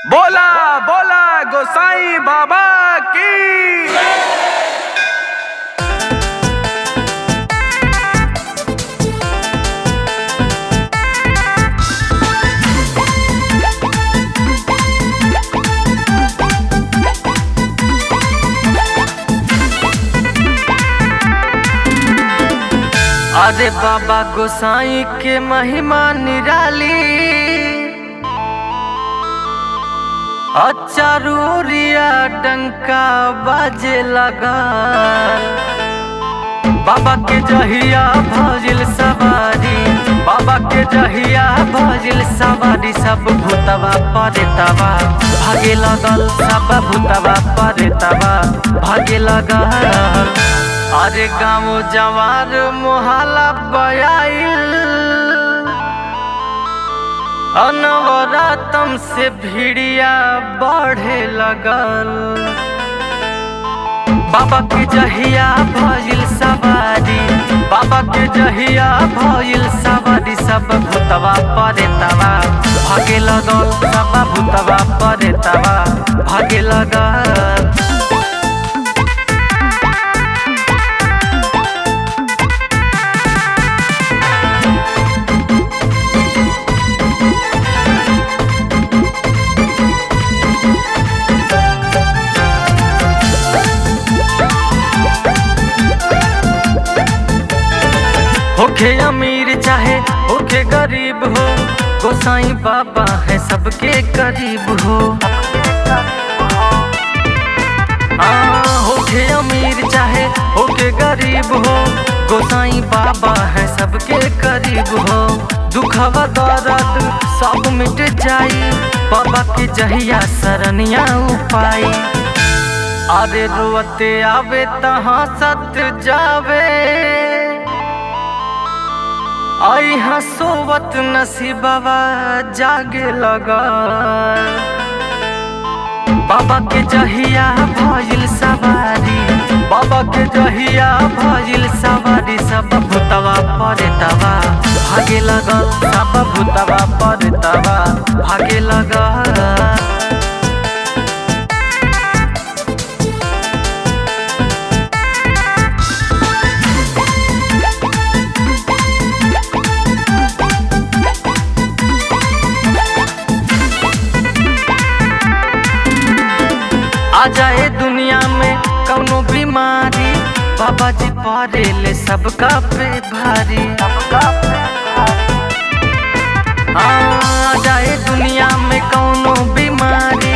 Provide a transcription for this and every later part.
बोला बोला गोसाई बाबा की। अरे बाबा गोसाई के महिमा निराली, चारूरिया डंका बाजे लगा। बाबा के जहिया भजिल सवारी, बाबा के जहिया भजिल सवारी, सब भूतवा परेतवा भागे लगल, सब भूतवा परेतवा भागे लगल। अरे गाँव जवार मोहल्ला बयाइल, अनवरातम से भिड़िया बढ़े लगल। बाबा के जहिया भजिल सवारी, बाबा के जहिया भजिल सवारी, सब भूतवा परेतवा भागे लगल, सब भूतवा परेतवा भागे लगल। होके अमीर चाहे होके गरीब हो, गोसाई बाबा है सबके करीब हो। होके अमीर चाहे होके गरीब हो, गोसाई बाबा है सबके करीब हो। दुखवा दर्द सब मिट जाई, बाबा के जहिया सरनिया उपाई। अरे रोते आवे तहाँ सत जावे, आई हसोवत नसीबवा जागे लगा। बाबा के जहिया भजिल सवारी, बाबा के जहिया भजिल सवारी, सब भूतवा परेतवा भागे लगल, सब भूतवा परेतवा भागे लगल। आ जाए दुनिया में कौनो बीमारी, बाबा जी परेले सबका पे भारी। आ जाए दुनिया में कौनो बीमारी,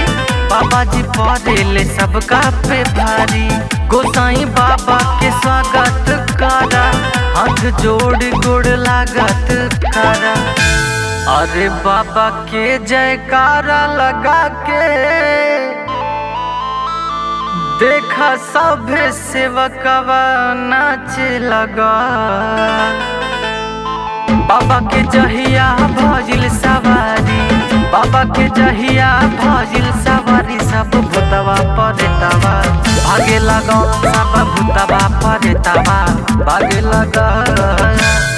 बाबा जी परेले सबका पे भारी। गोसाई बाबा के स्वागत करा, हाथ जोड़ गोड़ लागत करा। अरे बाबा के जयकारा लगा के देखा सभे सेवकवा नाचे लगा। बाबा के जहिया भजिल सवारी, बाबा के जहिया भजिल सवारी, सब भूतवा परेतवा भागे लगल, सब भूतवा परेतवा भागे लगल।